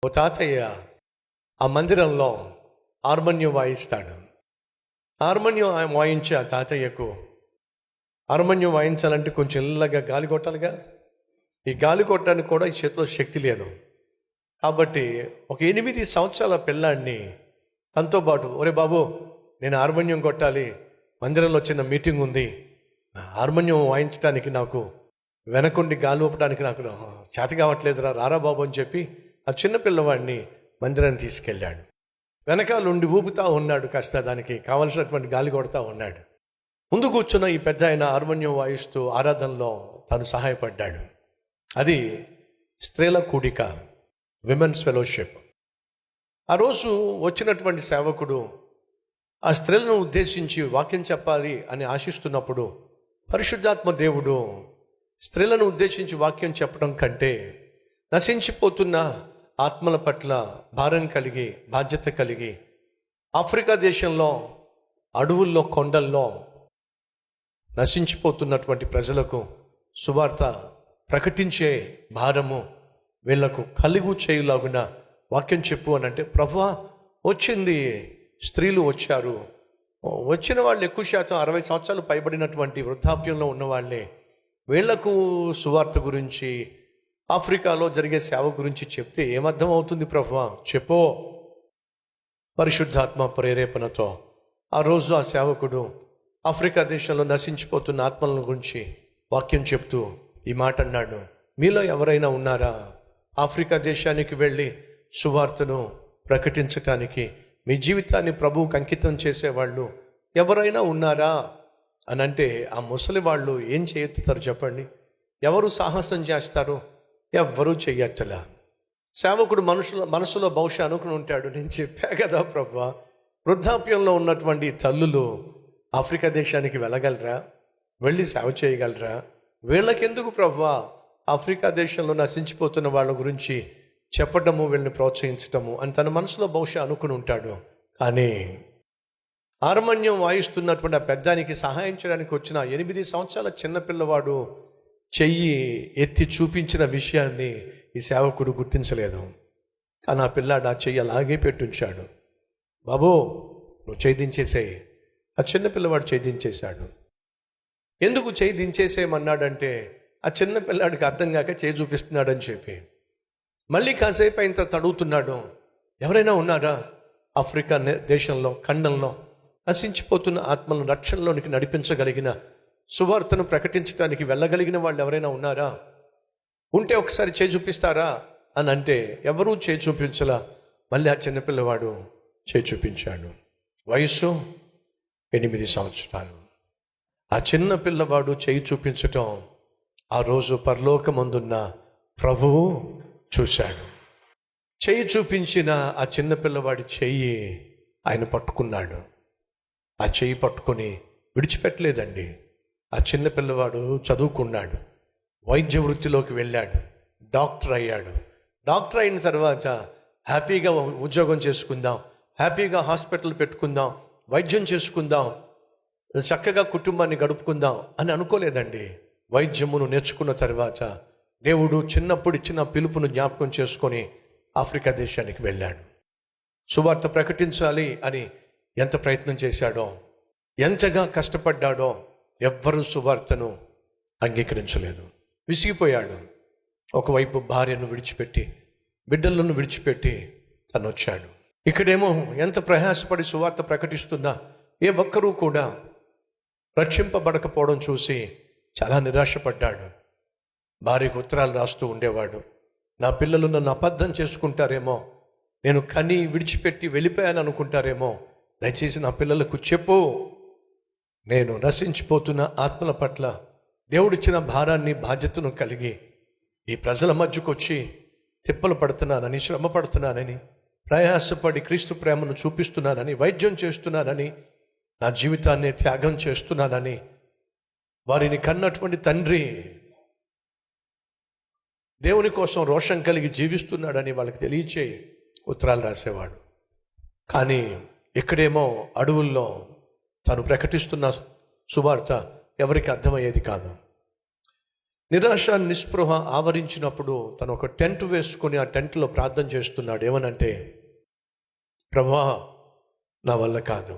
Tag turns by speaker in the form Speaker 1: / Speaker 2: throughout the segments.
Speaker 1: ఓ తాతయ్య ఆ మందిరంలో హార్మోనియం వాయిస్తాడు. హార్మోనియం వాయించి ఆ తాతయ్యకు హార్మోనియం వాయించాలంటే కొంచెం ఇల్లగా గాలి కొట్టాలిగా. ఈ గాలి కొట్టడానికి కూడా ఈ చేతిలో శక్తి లేదు. కాబట్టి ఒక 8 సంవత్సరాల పిల్లాడిని తనతో పాటు, ఒరే బాబు నేను హార్మోనియం కొట్టాలి, మందిరంలో చిన్న మీటింగ్ ఉంది, హార్మోనియం వాయించడానికి నాకు వెనకుండి గాలి ఊపడానికి నాకు చేత కావట్లేదురా, రారా బాబు అని చెప్పి ఆ చిన్న పిల్లవాడిని మందిరాన్ని తీసుకెళ్ళాడు. వెనకాలండి ఊపుతా ఉన్నాడు, కాస్త దానికి కావలసినటువంటి గాలి కొడతా ఉన్నాడు. ముందు కూర్చున్న ఈ పెద్ద ఆయన హార్మోనియం వాయిస్తూ ఆరాధనలో తను సహాయపడ్డాడు. అది స్త్రీల కూడిక, విమెన్స్ ఫెలోషిప్. ఆ రోజు వచ్చినటువంటి సేవకుడు ఆ స్త్రీలను ఉద్దేశించి వాక్యం చెప్పాలి అని ఆశిస్తున్నప్పుడు పరిశుద్ధాత్మ దేవుడు స్త్రీలను ఉద్దేశించి వాక్యం చెప్పడం కంటే నశించిపోతున్న ఆత్మల పట్ల భారం కలిగి, బాధ్యత కలిగి, ఆఫ్రికా దేశంలో అడవుల్లో, కొండల్లో నశించిపోతున్నటువంటి ప్రజలకు సువార్త ప్రకటించే భారము వీళ్లకు కలుగు చేయులాగున వాక్యం చెప్పు అని అంటే, ప్రభువా వచ్చింది, స్త్రీలు వచ్చారు, వచ్చిన వాళ్ళు ఎక్కువ శాతం 60 సంవత్సరాలు పైబడినటువంటి వృద్ధాప్యంలో ఉన్న వాళ్ళే. వీళ్లకు సువార్త గురించి, ఆఫ్రికాలో జరిగే సేవ గురించి చెప్తే ఏమర్థం అవుతుంది ప్రభువా, చెప్పో. పరిశుద్ధాత్మ ప్రేరేపణతో ఆ రోజు ఆ సేవకుడు ఆఫ్రికా దేశంలో నశించిపోతున్న ఆత్మల గురించి వాక్యం చెప్తూ ఈ మాట అన్నాడు, మీలో ఎవరైనా ఉన్నారా ఆఫ్రికా దేశానికి వెళ్ళి సువార్తను ప్రకటించటానికి, మీ జీవితాన్ని ప్రభువుకు అంకితం చేసేవాళ్ళు ఎవరైనా ఉన్నారా అని అంటే, ఆ ముసలి వాళ్ళు ఏం చేయెత్తుతారు చెప్పండి? ఎవరు సాహసం చేస్తారు? ఎవ్వరూ చెయ్యట్టలా. సేవకుడు మనసులో బహుశా అనుకుని ఉంటాడు, నేను చెప్పా కదా ప్రభువా, వృద్ధాప్యంలో ఉన్నటువంటి తల్లులు ఆఫ్రికా దేశానికి వెళ్ళగలరా, వెళ్ళి సేవ చేయగలరా? వీళ్ళకెందుకు ప్రభువా ఆఫ్రికా దేశంలో నశించిపోతున్న వాళ్ళ గురించి చెప్పటము, వీళ్ళని ప్రోత్సహించటము అని తన మనసులో బహుశా అనుకుని ఉంటాడు. కానీ హార్మోనియం వాయిస్తున్నటువంటి ఆ పెద్దానికి సహాయం చేయడానికి వచ్చిన 8 సంవత్సరాల చిన్నపిల్లవాడు చెయ్యి ఎత్తి చూపించిన విషయాన్ని ఈ సేవకుడు గుర్తించలేదు. కానీ ఆ పిల్లాడు ఆ చెయ్యి అలాగే పెట్టుంచాడు. బాబు నువ్వు చెయ్యి దించేసేయి. ఆ చిన్న పిల్లవాడు చెయ్యి దించేశాడు. ఎందుకు చెయ్యి దించేసేయమన్నాడంటే, ఆ చిన్న పిల్లాడికి అర్థం కాక చెయ్యి చూపిస్తున్నాడని చెప్పి మళ్ళీ కాసేపు అయిన తర్వాత అడుగుతున్నాడు, ఎవరైనా ఉన్నారా ఆఫ్రికా దేశంలో, ఖండంలో నశించిపోతున్న ఆత్మలను రక్షణలోనికి నడిపించగలిగిన, సువార్తను ప్రకటించడానికి వెళ్ళగలిగిన వాళ్ళు ఎవరైనా ఉన్నారా? ఉంటే ఒకసారి చేయి చూపిస్తారా అని అంటే ఎవరూ చేయి చూపించలా. మళ్ళీ ఆ చిన్నపిల్లవాడు చేయి చూపించాడు. వయసు 8 సంవత్సరాలు. ఆ చిన్న పిల్లవాడు చేయి చూపించటం ఆ రోజు పరలోకమందున్న ప్రభువు చూశాడు. చెయ్యి చూపించిన ఆ చిన్న పిల్లవాడి చెయ్యి ఆయన పట్టుకున్నాడు. ఆ చెయ్యి పట్టుకొని విడిచిపెట్టలేదండి. ఆ చిన్న పిల్లవాడు చదువుకున్నాడు, వైద్య వృత్తిలోకి వెళ్ళాడు, డాక్టర్ అయ్యాడు. డాక్టర్ అయిన తర్వాత హ్యాపీగా ఉద్యోగం చేసుకుందాం, హ్యాపీగా హాస్పిటల్ పెట్టుకుందాం, వైద్యం చేసుకుందాం, చక్కగా కుటుంబాన్ని గడుపుకుందాం అని అనుకోలేదండి. వైద్యమును నేర్చుకున్న తర్వాత దేవుడు చిన్నప్పుడు ఇచ్చిన పిలుపును జ్ఞాపకం చేసుకొని ఆఫ్రికా దేశానికి వెళ్ళాడు. సువార్త ప్రకటించాలి అని ఎంత ప్రయత్నం చేశాడో, ఎంతగా కష్టపడ్డాడో, ఎవ్వరూ సువార్తను అంగీకరించలేదు. విసిగిపోయాడు. ఒకవైపు భార్యను విడిచిపెట్టి, బిడ్డలను విడిచిపెట్టి తను వచ్చాడు. ఇక్కడేమో ఎంత ప్రయాసపడి సువార్త ప్రకటిస్తున్నా ఏ ఒక్కరూ కూడా రక్షింపబడకపోవడం చూసి చాలా నిరాశపడ్డాడు. భార్యకు ఉత్తరాలు రాస్తూ ఉండేవాడు, నా పిల్లలు నన్ను అబద్ధం చేసుకుంటారేమో, నేను కని విడిచిపెట్టి వెళ్ళిపోయాను అనుకుంటారేమో, దయచేసి నా పిల్లలకు చెప్పు, నేను నశించిపోతున్న ఆత్మల పట్ల దేవుడిచ్చిన భారాన్ని, బాధ్యతను కలిగి ఈ ప్రజల మధ్యకు వచ్చి తిప్పలు పడుతున్నానని, శ్రమ పడుతున్నానని, ప్రయాసపడి క్రీస్తు ప్రేమను చూపిస్తున్నానని, వైద్యం చేస్తున్నానని, నా జీవితాన్ని త్యాగం చేస్తున్నానని వారిని కన్నటువంటి తండ్రి దేవుని కోసం రోషం కలిగి జీవిస్తున్నాడని వాళ్ళకి తెలియచేయి ఉత్తరాలు రాసేవాడు. కానీ ఇక్కడేమో అడవుల్లో తను ప్రకటిస్తున్న సువార్త ఎవరికి అర్థమయ్యేది కాదు. నిరాశ నిస్పృహ ఆవరించినప్పుడు తను ఒక టెంట్ వేసుకొని ఆ టెంట్లో ప్రార్థన చేస్తున్నాడు. ఏమనంటే, ప్రభువా, నా వల్ల కాదు.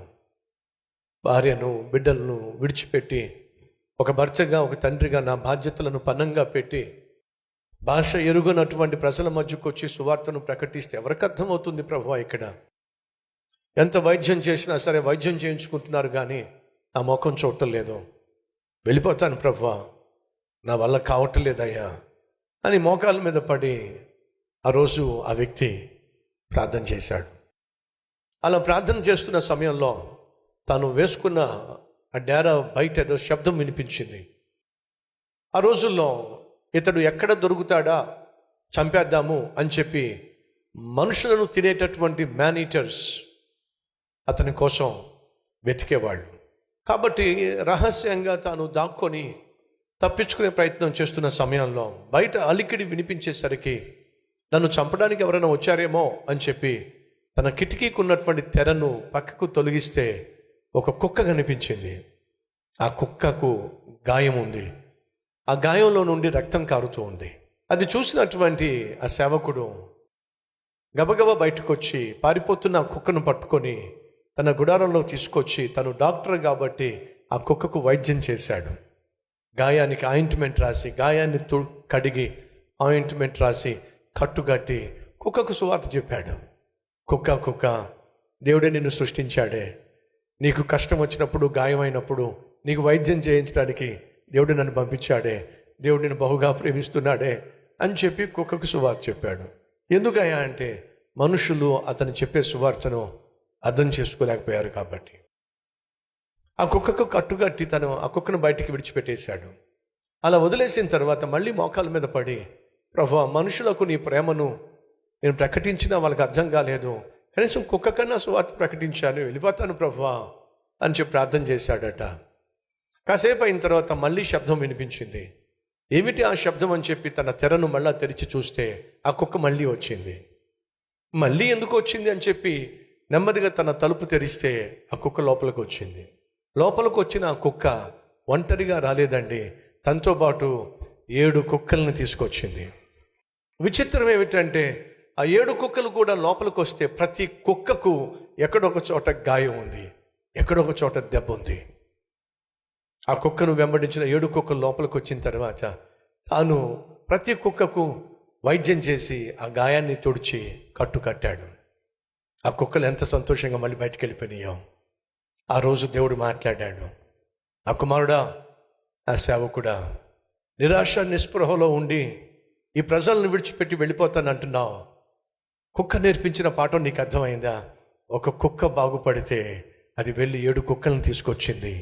Speaker 1: భార్యను బిడ్డలను విడిచిపెట్టి ఒక భర్తగా ఒక తండ్రిగా నా బాధ్యతలను పన్నంగా పెట్టి భాష ఎరుగనటువంటి ప్రజల మధ్యకు వచ్చి సువార్తను ప్రకటిస్తే ఎవరికి అర్థమవుతుంది ప్రభువా? ఇక్కడ ఎంత వైద్యం చేసినా సరే వైద్యం చేయించుకుంటున్నారు కానీ నా ముఖం చూడటం లేదు. వెళ్ళిపోతాను ప్రభువా, నా వల్ల కావటం లేదయ్యా అని మోకాల మీద పడి ఆ రోజు ఆ వ్యక్తి ప్రార్థన చేశాడు. అలా ప్రార్థన చేస్తున్న సమయంలో తాను వేసుకున్న ఆ డేరా బయట ఏదో శబ్దం వినిపించింది. ఆ రోజుల్లో ఇతడు ఎక్కడ దొరుకుతాడా చంపేద్దాము అని చెప్పి మనుషులను తినేటటువంటి మ్యానీటర్స్ అతని కోసం వెతికేవాళ్ళు. కాబట్టి రహస్యంగా తాను దాక్కొని తప్పించుకునే ప్రయత్నం చేస్తున్న సమయంలో బయట అలికిడి వినిపించేసరికి నన్ను చంపడానికి ఎవరైనా వచ్చారేమో అని చెప్పి తన కిటికీకి ఉన్నటువంటి తెరను పక్కకు తొలగిస్తే ఒక కుక్క కనిపించింది. ఆ కుక్కకు గాయం ఉంది. ఆ గాయంలో నుండి రక్తం కారుతూ ఉంది. అది చూసినటువంటి ఆ సేవకుడు గబగబా బయటకు వచ్చి పారిపోతున్న ఆ కుక్కను పట్టుకొని తన గుడారంలో తీసుకొచ్చి తను డాక్టర్ కాబట్టి ఆ కుక్కకు వైద్యం చేశాడు. గాయానికి ఆయింట్మెంట్ రాసి గాయాన్ని కడిగి ఆయింట్మెంట్ రాసి కట్టుకట్టి కుక్కకు సువార్త చెప్పాడు. కుక్క దేవుడే నిన్ను సృష్టించాడే, నీకు కష్టం వచ్చినప్పుడు గాయమైనప్పుడు నీకు వైద్యం చేయించడానికి దేవుడు నన్ను పంపించాడే, దేవుడు నిన్ను బహుగా ప్రేమిస్తున్నాడే అని చెప్పి కుక్కకు సువార్త చెప్పాడు. ఎందుకయ్యా అంటే మనుషులు అతను చెప్పే సువార్తను అర్థం చేసుకోలేకపోయారు కాబట్టి. ఆ కుక్కకు కట్టుకట్టి తను ఆ కుక్కను బయటికి విడిచిపెట్టేశాడు. అలా వదిలేసిన తర్వాత మళ్ళీ మోకాల మీద పడి, ప్రభువా, మనుషులకు నీ ప్రేమను నేను ప్రకటించినా వాళ్ళకి అర్థం కాలేదు, కనీసం కుక్క కన్నా సువార్త ప్రకటించాను, వెళ్ళిపోతాను ప్రభువా అని చెప్పి ప్రార్థన చేశాడట. కాసేపు అయిన తర్వాత మళ్ళీ శబ్దం వినిపించింది. ఏమిటి ఆ శబ్దం అని చెప్పి తన తెరను మళ్ళా తెరిచి చూస్తే ఆ కుక్క మళ్ళీ వచ్చింది. మళ్ళీ ఎందుకు వచ్చింది అని చెప్పి నెమ్మదిగా తన తలుపు తెరిస్తే ఆ కుక్క లోపలికి వచ్చింది. లోపలికి వచ్చిన ఆ కుక్క ఒంటరిగా రాలేదండి, తనతో పాటు 7 కుక్కలను తీసుకొచ్చింది. విచిత్రం ఏమిటంటే ఆ 7 కుక్కలు కూడా లోపలికి వస్తే ప్రతి కుక్కకు ఎక్కడొక చోట గాయం ఉంది, ఎక్కడొక చోట దెబ్బ ఉంది. ఆ కుక్కను వెంబడించిన 7 కుక్కలు లోపలికి వచ్చిన తర్వాత తాను ప్రతి కుక్కకు వైద్యం చేసి ఆ గాయాన్ని తుడిచి కట్టాడు. ఆ కుక్కలు ఎంత సంతోషంగా మళ్ళీ బయటికి వెళ్ళిపోయినాయో. ఆ రోజు దేవుడు మాట్లాడాడు, ఆ కుమారుడా, ఆ సేవకుడా, నిరాశ నిస్పృహలో ఉండి ఈ ప్రజలను విడిచిపెట్టి వెళ్ళిపోతాను అంటున్నావు. కుక్క నేర్పించిన పాఠం నీకు అర్థమైందా? ఒక కుక్క బాగుపడితే అది వెళ్ళి 7 కుక్కలను తీసుకొచ్చింది.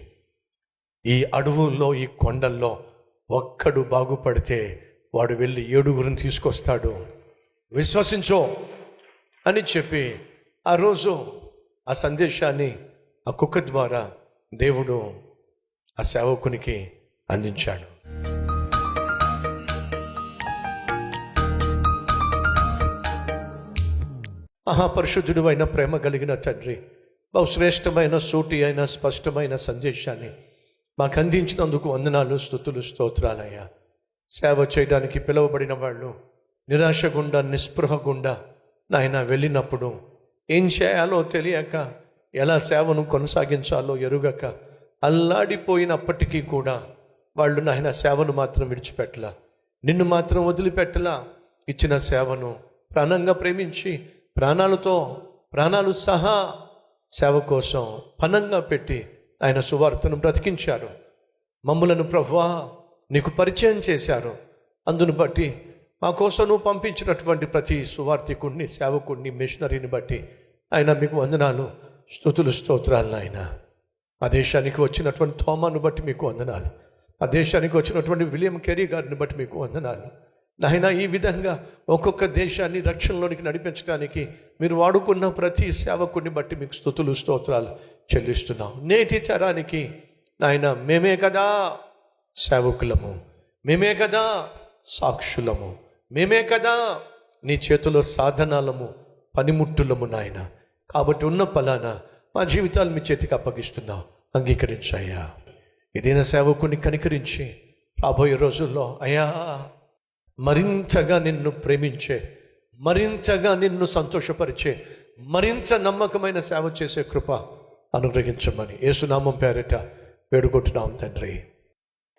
Speaker 1: ఈ అడవుల్లో ఈ కొండల్లో ఒక్కడు బాగుపడితే వాడు వెళ్ళి 7గురిని తీసుకొస్తాడు, విశ్వసించో అని చెప్పి ఆ రోజు ఆ సందేశాన్ని ఆ కుక్క ద్వారా దేవుడు ఆ సేవకునికి అందించాడు. మహాపరిశుద్ధుడు అయిన ప్రేమ కలిగిన తండ్రి, బహుశ్రేష్టమైన సూటి అయిన స్పష్టమైన సందేశాన్ని మాకు అందించినందుకు వందనాలు, స్తుతులు, స్తోత్రాలయ్యా. సేవ చేయడానికి పిలువబడిన వాళ్ళు నిరాశ గుండా నిస్పృహ గుండా నాయన వెళ్ళినప్పుడు ఏం చేయాలో తెలియక, ఎలా సేవను కొనసాగించాలో ఎరుగక అల్లాడిపోయినప్పటికీ కూడా వాళ్ళు నాయన సేవను మాత్రం విడిచిపెట్టలా, నిన్ను మాత్రం వదిలిపెట్టలా. ఇచ్చిన సేవను ప్రాణంగా ప్రేమించి ప్రాణాలు సహా సేవ కోసం పనంగా పెట్టి ఆయన సువార్తను బ్రతికించారు. మమ్ములను ప్రభువా నీకు పరిచయం చేశారు. అందును బట్టి మా కోసం నువ్వు పంపించినటువంటి ప్రతి సువార్థికుడిని, సేవకుడిని, మిషనరీని బట్టి ఆయన మీకు వందనాలు, స్తుతులు, స్తోత్రాలు. నాయన ఆ దేశానికి వచ్చినటువంటి థోమాను బట్టి మీకు వందనాలు, ఆ దేశానికి వచ్చినటువంటి విలియం కెరీ గారిని బట్టి మీకు వందనాలు. నాయన ఈ విధంగా ఒక్కొక్క దేశాన్ని రక్షణలోనికి నడిపించడానికి మీరు వాడుకున్న ప్రతి సేవకుడిని బట్టి మీకు స్తుతులు, స్తోత్రాలు చెల్లిస్తున్నాం. నేటి తరానికి నాయన మేమే కదా సేవకులము, మేమే కదా సాక్షులము, మేమే కదా నీ చేతిలో సాధనాలము, పనిముట్టులము నాయన. కాబట్టి ఉన్న పలానా మా జీవితాలు మీ చేతికి అప్పగిస్తున్నాం, అంగీకరించాయా. ఏదైనా సేవకుని కనికరించి రాబోయే రోజుల్లో అయ్యా మరింతగా నిన్ను ప్రేమించే, మరింతగా నిన్ను సంతోషపరిచే, మరింత నమ్మకమైన సేవ చేసే కృప అనుగ్రహించమని యేసునామం పేరిట వేడుకుంటున్నాం తండ్రి,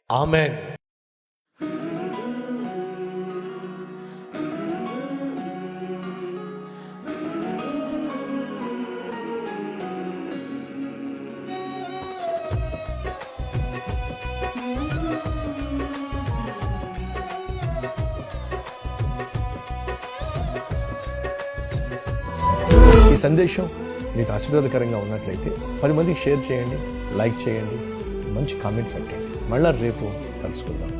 Speaker 1: ఆమేన్.
Speaker 2: ఈ సందేశం మీకు ఆశీర్వాదకరంగా ఉన్నట్లయితే 10 మందికి షేర్ చేయండి, లైక్ చేయండి, మంచి కామెంట్ పెట్టండి. మళ్ళా రేపు కలుసుకుందాం.